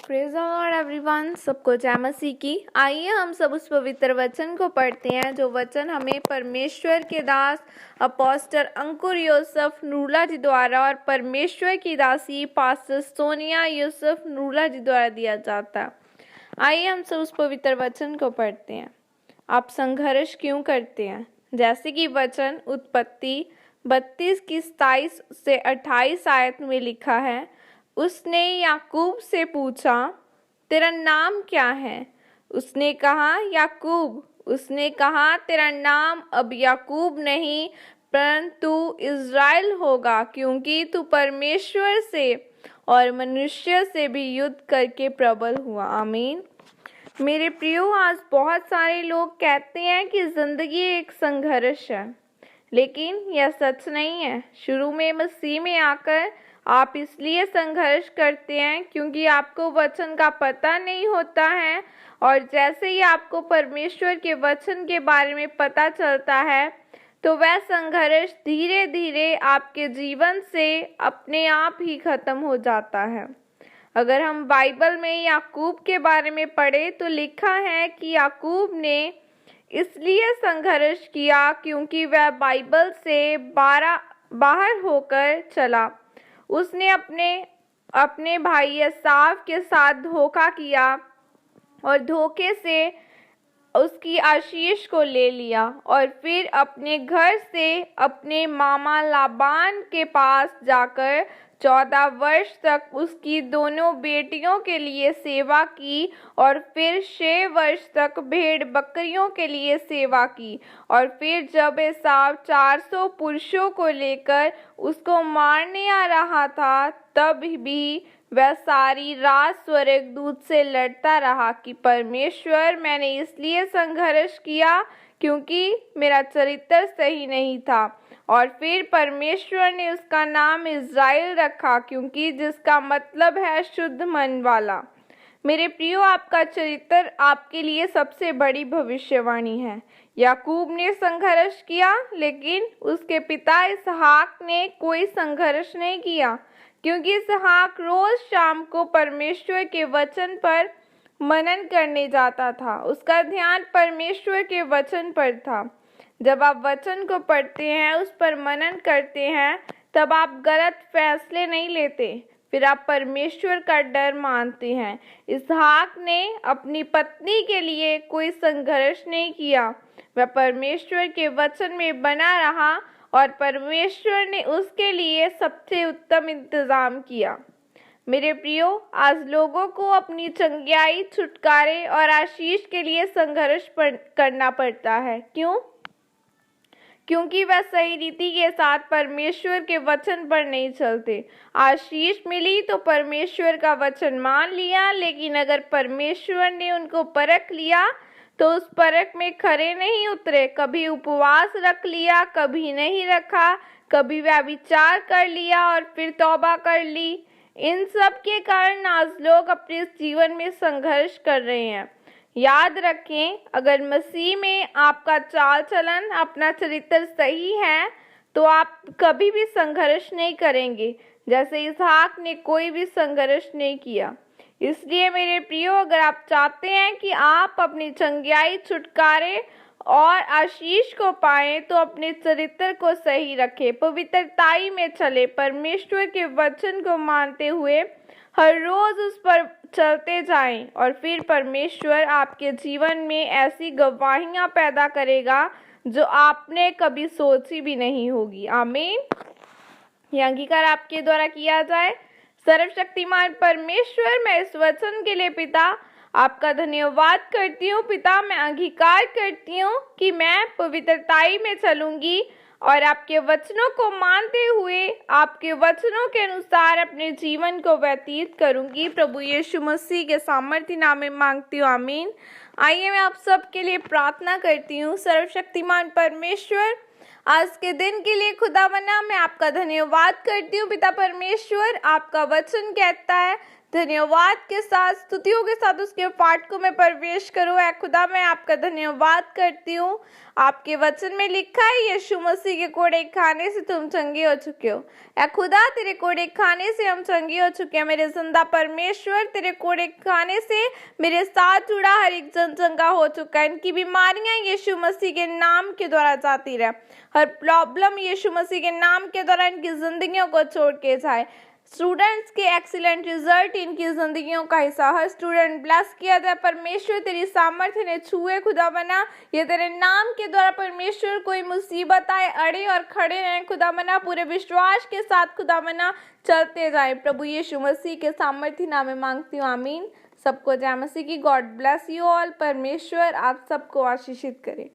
Praise the Lord everyone, सबको जय मसीह की। आइए हम सब उस पवित्र वचन को पढ़ते हैं जो वचन हमें परमेश्वर के दास अपोस्टल अंकुर यूसुफ नूरला जी द्वारा और परमेश्वर की दासी पास्टर सोनिया यूसुफ नूरला जी द्वारा दिया जाता है। आइए हम सब उस पवित्र वचन को पढ़ते हैं। आप संघर्ष क्यों करते हैं? जैसे कि वचन उत्पत्ति 32 की 27 से 28 आयत में लिखा है, उसने याकूब से पूछा, तेरा नाम क्या है? उसने कहा, याकूब। उसने कहा, तेरा नाम अब याकूब नहीं परंतु इज़राइल होगा, क्योंकि तू परमेश्वर से और मनुष्य से भी युद्ध करके प्रबल हुआ। आमीन। मेरे प्रियो, आज बहुत सारे लोग कहते हैं कि जिंदगी एक संघर्ष है, लेकिन यह सच नहीं है। शुरू में मसीह में आकर आप इसलिए संघर्ष करते हैं क्योंकि आपको वचन का पता नहीं होता है, और जैसे ही आपको परमेश्वर के वचन के बारे में पता चलता है तो वह संघर्ष धीरे धीरे आपके जीवन से अपने आप ही खत्म हो जाता है। अगर हम बाइबल में याकूब के बारे में पढ़े तो लिखा है कि याकूब ने इसलिए संघर्ष किया क्योंकि वह बाइबल से बाहर होकर चला। उसने अपने भाई एसाव के साथ धोखा किया और धोखे से उसकी आशीष को ले लिया, और फिर अपने घर से अपने मामा लाबान के पास जाकर 14 वर्ष तक उसकी दोनों बेटियों के लिए सेवा की, और फिर 6 वर्ष तक भेड़ बकरियों के लिए सेवा की। और फिर जब एसाव 400 पुरुषों को लेकर उसको मारने आ रहा था, तब भी वह सारी रात स्वर्गदूत से लड़ता रहा कि परमेश्वर, मैंने इसलिए संघर्ष किया क्योंकि मेरा चरित्र सही नहीं था। और फिर परमेश्वर ने उसका नाम इज़राइल रखा, क्योंकि जिसका मतलब है शुद्ध मन वाला। मेरे प्रियो, आपका चरित्र आपके लिए सबसे बड़ी भविष्यवाणी है। याकूब ने संघर्ष किया, लेकिन उसके पिता इसहाक ने कोई संघर्ष नहीं किया, क्योंकि इसहाक रोज शाम को परमेश्वर के वचन पर मनन करने जाता था। उसका ध्यान परमेश्वर के वचन पर था। जब आप वचन को पढ़ते हैं, उस पर मनन करते हैं, तब आप गलत फैसले नहीं लेते, फिर आप परमेश्वर का डर मानते हैं। इसहाक ने अपनी पत्नी के लिए कोई संघर्ष नहीं किया। वह परमेश्वर के वचन में बना रहा और परमेश्वर ने उसके लिए सबसे उत्तम इंतजाम किया। मेरे प्रियो, आज लोगों को अपनी चंगियाई, छुटकारे और आशीष के लिए संघर्ष करना पड़ता है। क्यों? क्योंकि वह सही रीति के साथ परमेश्वर के वचन पर नहीं चलते। आशीष मिली तो परमेश्वर का वचन मान लिया, लेकिन अगर परमेश्वर ने उनको परख लिया तो उस परख में खरे नहीं उतरे। कभी उपवास रख लिया, कभी नहीं रखा, कभी व्यभिचार कर लिया और फिर तौबा कर ली। इन सब के कारण आज लोग अपने जीवन में संघर्ष कर रहे हैं। याद रखें, अगर मसीह में आपका चाल चलन, अपना चरित्र सही है तो आप कभी भी संघर्ष नहीं करेंगे, जैसे इसहाक ने कोई भी संघर्ष नहीं किया। इसलिए मेरे प्रियो, अगर आप चाहते हैं कि आप अपनी चंगियाई, छुटकारे और आशीष को पाएं, तो अपने चरित्र को सही रखें, पवित्रताई में चले, परमेश्वर के वचन को मानते हुए हर रोज उस पर चलते जाएं, और फिर परमेश्वर आपके जीवन में ऐसी गवाहियां पैदा करेगा जो आपने कभी सोची भी नहीं होगी। आमीन। यह अंगीकार आपके द्वारा किया जाए। सर्वशक्तिमान परमेश्वर, मैं इस वचन के लिए पिता आपका धन्यवाद करती हूँ। पिता, मैं अंगीकार करती हूँ कि मैं पवित्रताई में चलूंगी और आपके वचनों को मानते हुए आपके वचनों के अनुसार अपने जीवन को व्यतीत करूंगी। प्रभु यीशु मसीह के सामर्थ्य नाम में मांगती हूँ। आमीन। आइए मैं आप सबके लिए प्रार्थना करती हूँ। सर्वशक्तिमान परमेश्वर, आज के दिन के लिए खुदावंदा मैं आपका धन्यवाद करती हूँ। पिता परमेश्वर, आपका वचन कहता है, धन्यवाद के साथ, स्तुतियों के साथ उसके पाठ को मैं प्रवेश करूँ। ऐ खुदा, मैं आपका धन्यवाद करती हूँ। आपके वचन में लिखा है यीशु मसीह के कोड़े खाने से तुम चंगे हो चुके हो। ऐ खुदा, तेरे कोड़े खाने से हम चंगे हो चुके हैं। मेरे जिंदा परमेश्वर, तेरे कोड़े खाने से मेरे साथ जुड़ा हर एक जन चंगा हो चुका है। इनकी बीमारियां यीशु मसीह के नाम के द्वारा जाती रहे। हर प्रॉब्लम यीशु मसीह के नाम के द्वारा इनकी जिंदगियों को छोड़ के जाए। स्टूडेंट्स के एक्सीलेंट रिजल्ट इनकी जिंदगियों का हिस्सा। हर स्टूडेंट ब्लेस किया जाए। परमेश्वर तेरी सामर्थ्य ने छुए खुदा बना। ये तेरे नाम के द्वारा परमेश्वर कोई मुसीबत आए, अड़े और खड़े रहें खुदा बना। पूरे विश्वास के साथ खुदा बना चलते जाए। प्रभु यीशु मसीह के सामर्थ्य नाम में मांगती हूँ, आमीन। सबको जय मसीह की। God bless you all. परमेश्वर आप सबको आशीषित करे।